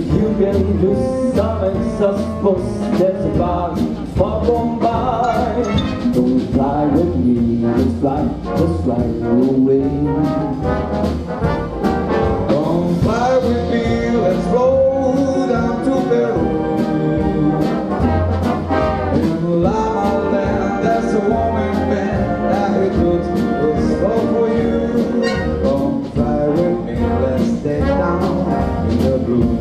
you can do something suppose there's a bar far gone by. Don't fly with me, just fly away. Don't fly with me, let's roll down to Peru. In La Land, there's a warming band that we could whistle for you. Don't fly with me, let's stay down in the blue.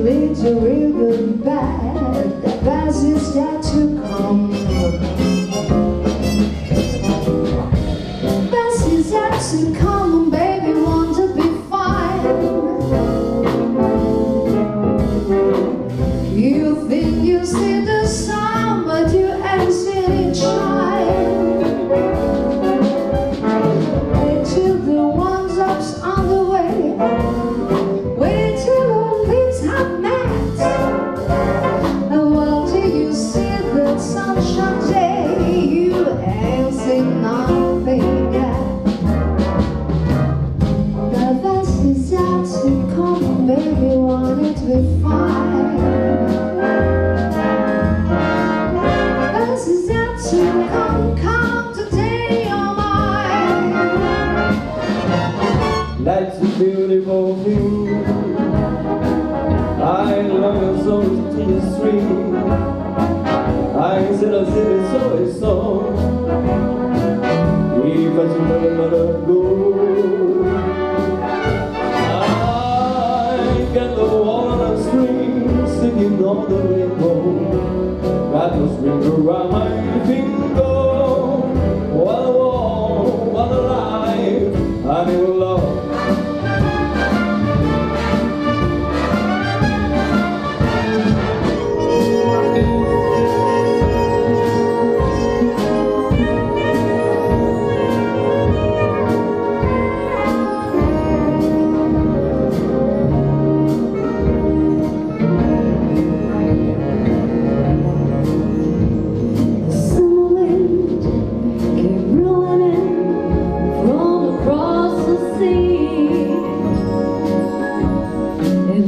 It's a real good and bad, the best is yet to come. Best is yet to come, baby, want to be fine. You think you see the sun, but you ain't seen it shine. Wait till the one's up's on the way. Wait till the leaves have met. And well, till you see the sunshine day, you ain't seen nothing yet. The best is yet to come, baby, want it to be fine. Best is yet to come today, you're mine. Life's a beautiful thing. I love your soul to the stream. I said I said it's always so. If I should never let her go, I get the water stream singing on the rainbow. Got those rings around my finger. What a war, what a life, I need love.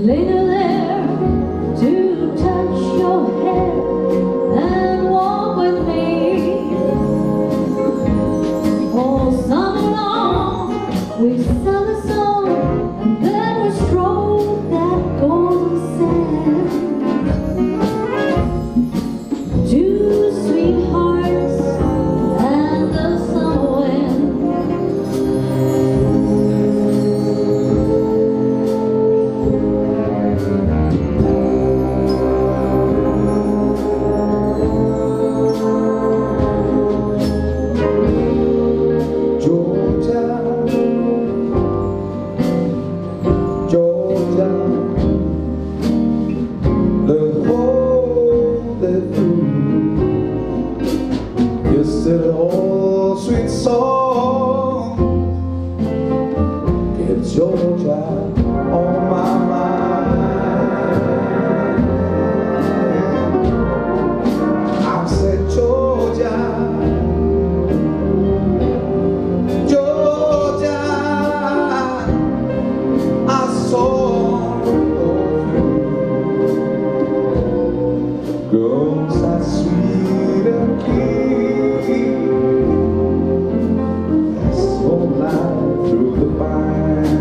Later there to touch your hair and walk with me all summer long. We sang a song and then we strolled that golden sand. Two sweethearts and the summer wind. An old sweet song, kept Georgia on my mind. I said, Georgia, Georgia, I saw girls as sweet and clean. Through the pine,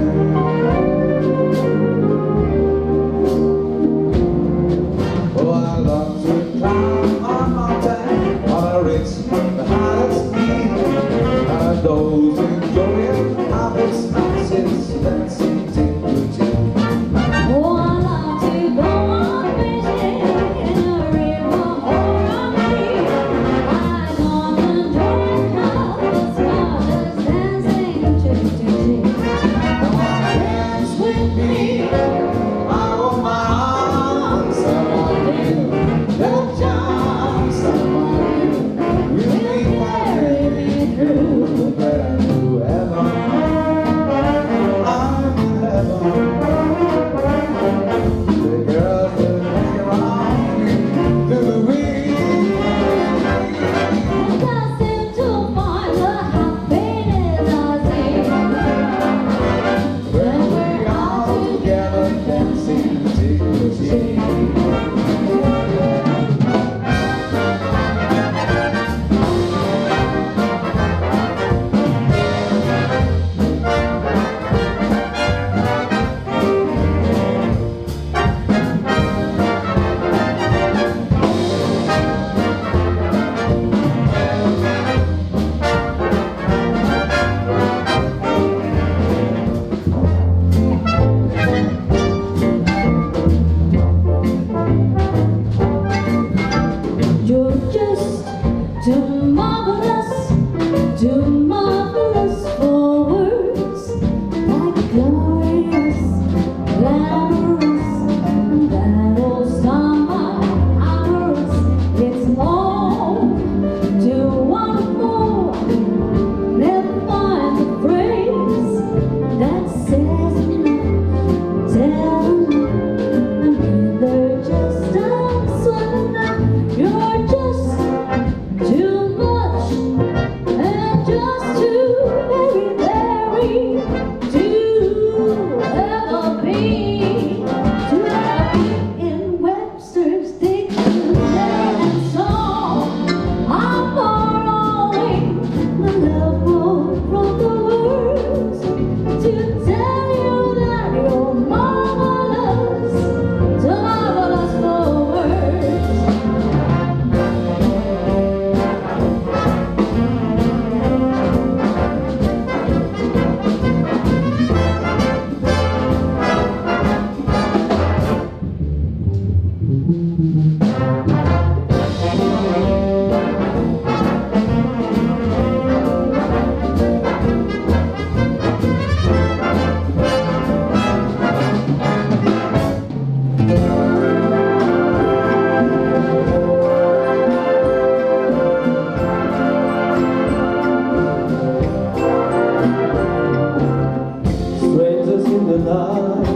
the night,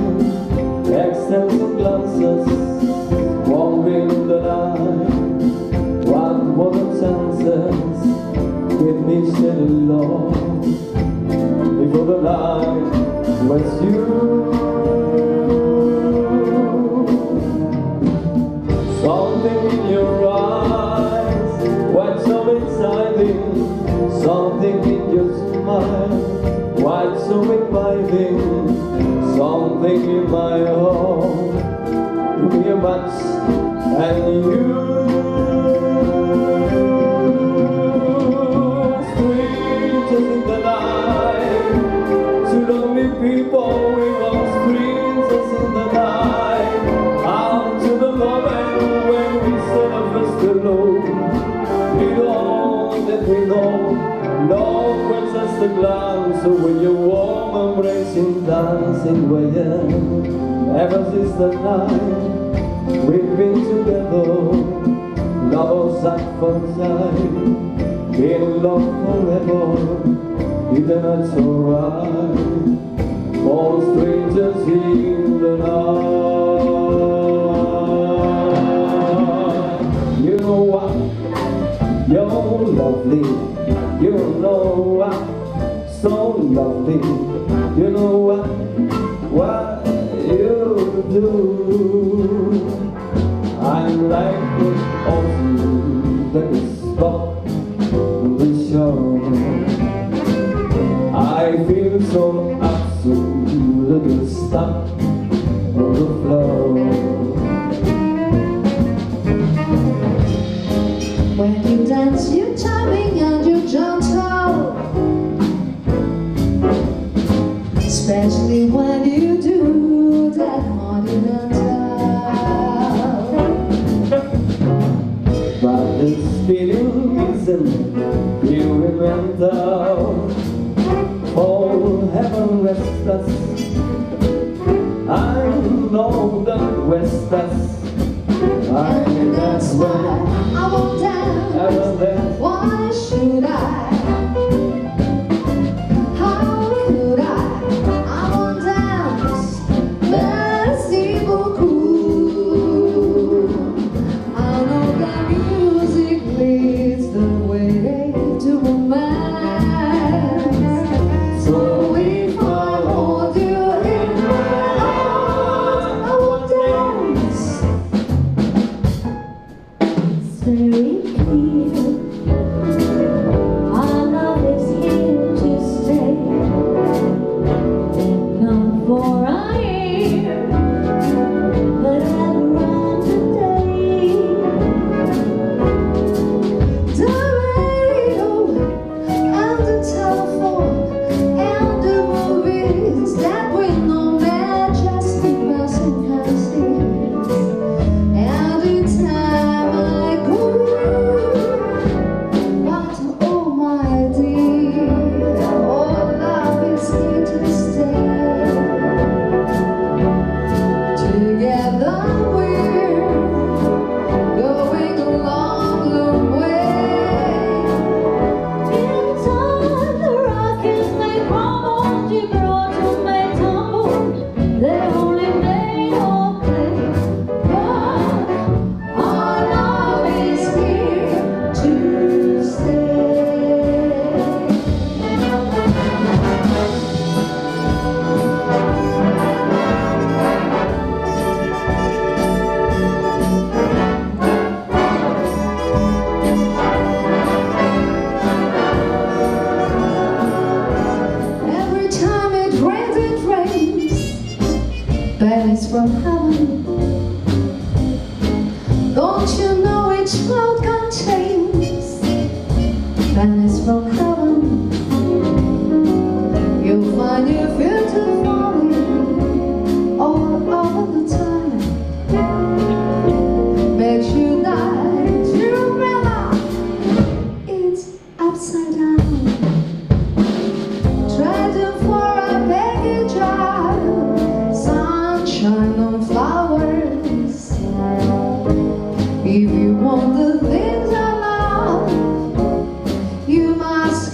extending glances, warming the night. What was the chances? Give me steady love before the night was you. Something in your eyes, what's so exciting? Something in your smile, what's so inviting? Something in my home, give me a match and you. Strangers in the night, two lonely people, we are strangers in the night. Out to the moment when we said our first hello. We know that we know, no questions to glance. So when you're warm, embracing, dancing, waiting, ever since the night we've been together, lovers at first sight, in love forever, even that's alright, for strangers in the night. You know what? You're lovely. You know what? So lovely. You know what you do. I like it awesome, that is stop the show. I feel so absolute, that is stop on the floor. When you dance, you're charming and you're gentle, especially when you do that continental. But this feeling isn't pure mental. For heaven rest us, I know that rest us. And that's why I won't dance. Why should I? How could I? I won't dance. Merci beaucoup. I know that music leads the way to romance. So if I hold you in my arms, I won't dance. It's very clear, our love is here to stay, not for a year, but around the day. The radio and the telephone and the movies that we know majesty passing passes. Every time I go, but oh my dear, oh love is here to stay. Together we're going a long, long way. In time the rockets may crumble, Gibraltar may tumble, they're only made of clay. But our love is here to stay. Every time it rains, pennies from heaven. Don't you know each cloud contains pennies from heaven? You'll find your future falling all over the time. Makes you die to remember it's upside down. Trading for a package of sunshine on flowers. If you want the things I love, you must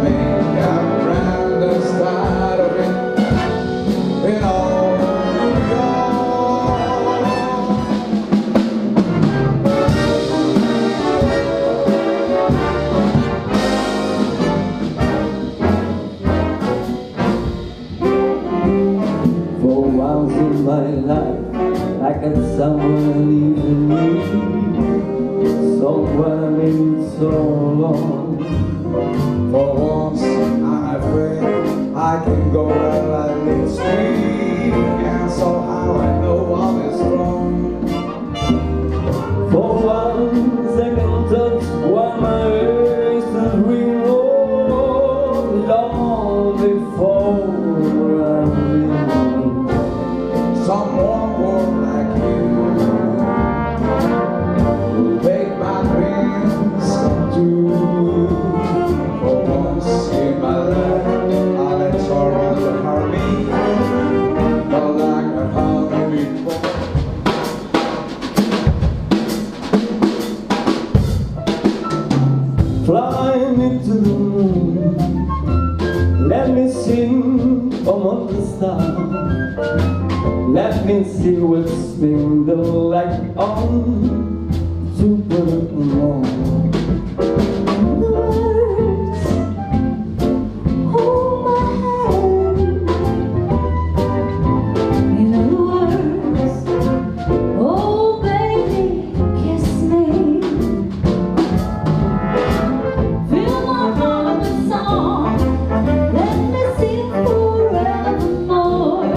make a grand start of it in old New York. For once in my life, I got someone leaving me, somewhere maybe so long. For once, I'm afraid I can go where I leads me, and somehow I know I'll be strong. For once I can touch while my waist is reload, long before I'm leaving. Someone more like you will make my dreams come true. For once in my life, I'll let sorrow to hurt me, but like I hurt me before. Flying into the moon, let me sing among the stars. Let me see what spin the light on Jupiter and Mars. The words hold my hand. In other words, oh baby, kiss me. Fill my heart with song. Let me sing forevermore.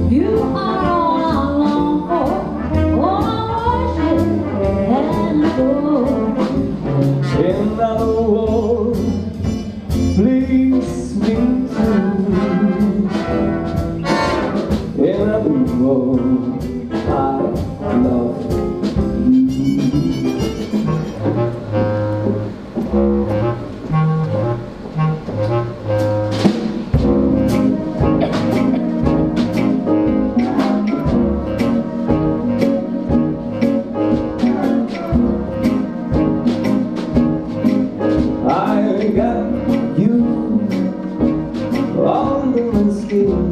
You are all I long for, all I worship and adore. In other words, please me too. In other words, I love you. I got you under my skin.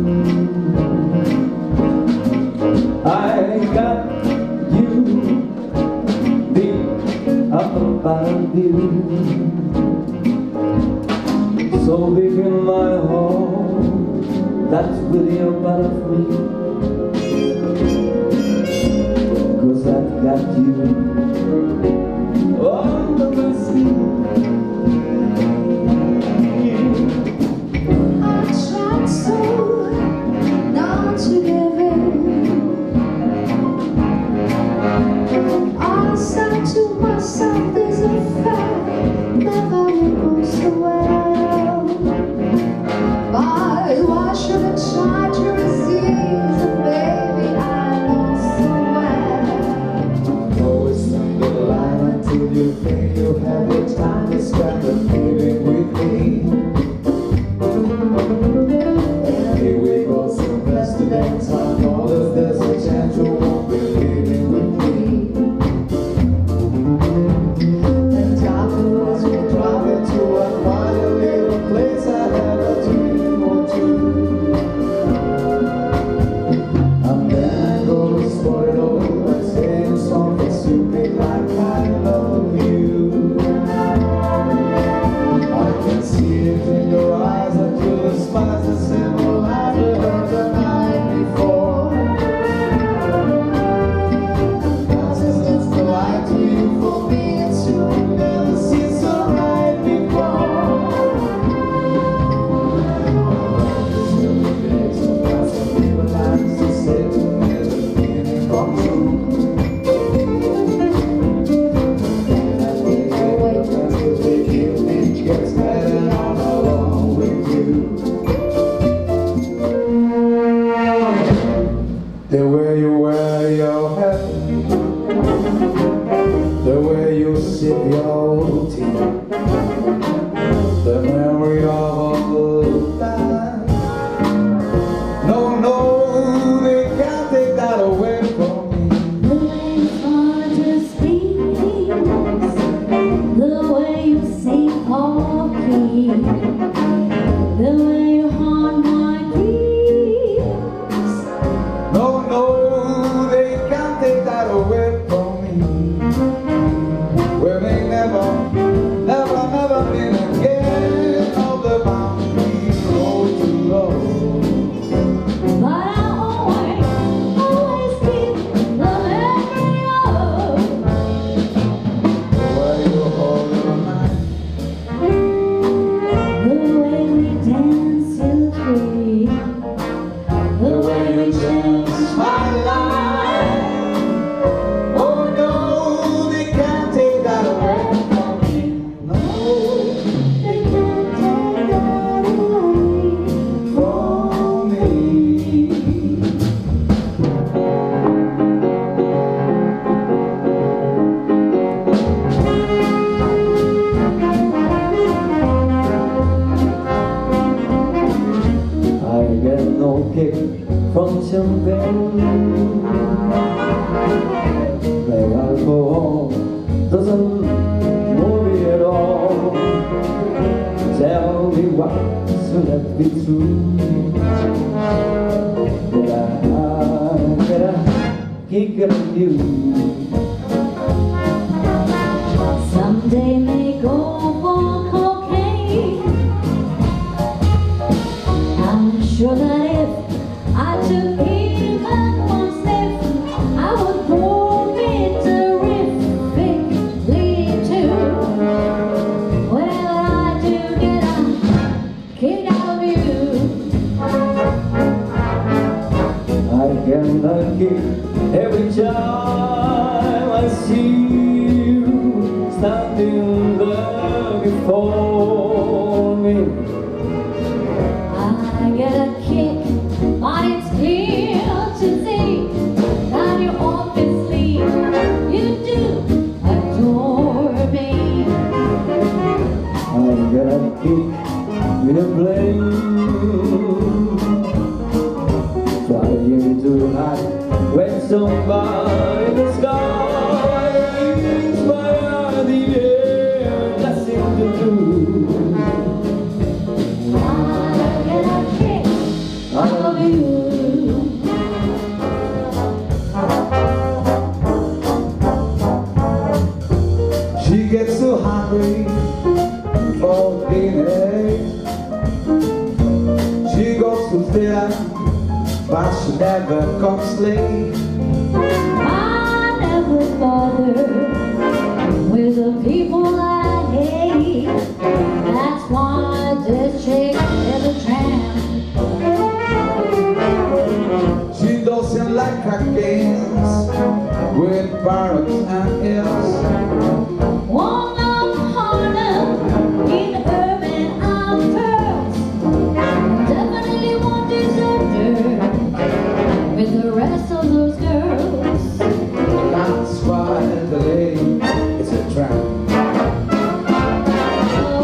I got you deep up above you. So big in my heart, that's really a part of me. 'Cause I've got you under my skin. I tried so not to give in. I said to myself, this affair never will go so well. But why should I try to resist, baby? I know so well. Oh, it's the way you haunt my dreams. No, no, they can't take that away from me. Well, they never, never, never been again of the boundary road to love. But I always keep the memory of Where you hold my mind. the way we dance till 3, the way you changed my life. Oh no, they can't take that away from me. No, They can't take that away from me. I get no kick from champagne. The alcohol doesn't move me at all. Tell me why, so let me through. But I get a kick of you. Someday may go for cocaine. I'm sure that if I took even one sniff, I would prove it terrifically too. Well, I do get a kick out of you. I get a kick every time I see you standing there before me. I get a kick, but it's clear to see that you obviously you do adore me. I get a kick in a plane, trying to hide when somebody in the sky inspire the air, nothing to do. I get a kick out of you. She gets so hungry for dinner. She goes to dinner, but she never comes late. I never bother with the people that I hate. That's why this chick is a tramp. She doesn't like her games with barracks and hills. Walk up Harlem in urban outskirts. Definitely won't desert her with the rest of those girls. That's why the lady is a tramp. Oh,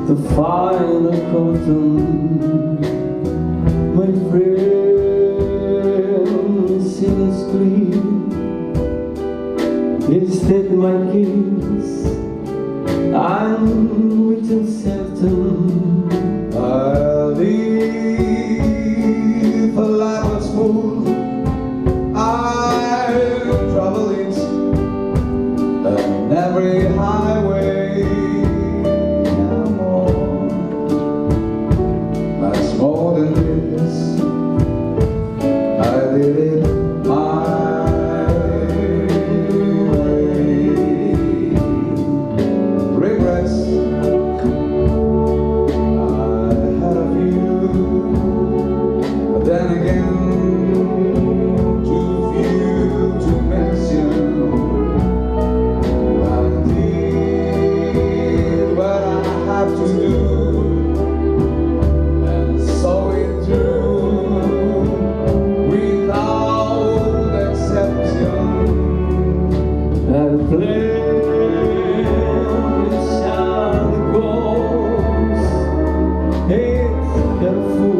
the final curtain, my friend, sin is clean. Instead my kiss, I'm written certain. I'll live a life that's full. I'll travel it on every highway. I'm on much more than this. I did it my way. Regrets then again, too few to mention. I did what I had to do and saw it through without exception. I played Charlie Rose, it's careful.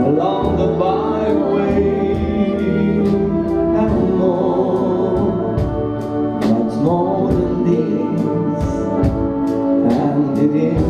Along the byway, and more, much more than this, and it is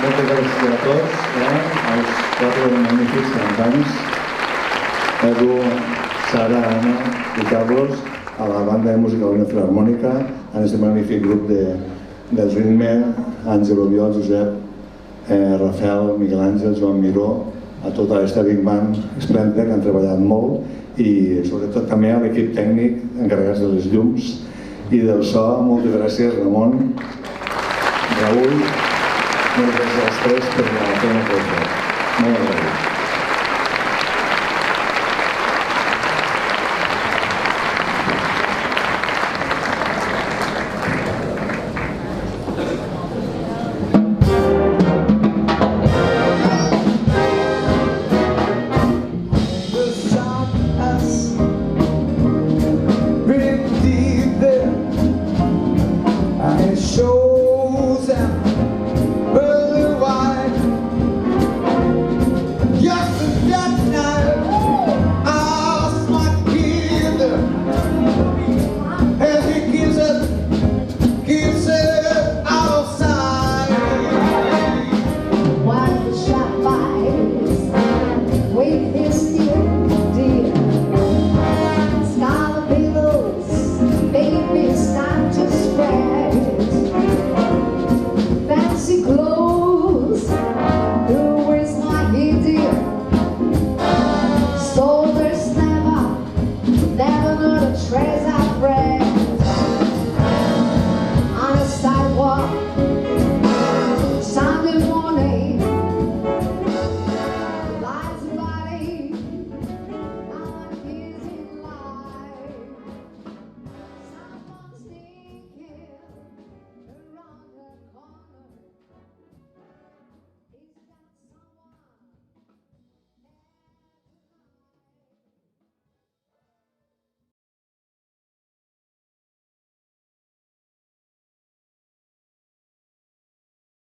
Moltes gràcies a tots, als quatre magnífics cantants, Edu, Sara, Anna i Carlos, a la banda de música de la Filharmònica, a aquest magnífic grup del ritme, Àngel Obiol, Josep, Rafael, Miguel Àngel, Joan Miró, a tota aquesta Big Band esplèndida que han treballat molt i sobretot també a l'equip tècnic encarregats de les llums i del so. Moltes gràcies, Ramon, Raül, moltes gràcies als tres per la feina que heu fet. Molt gràcies.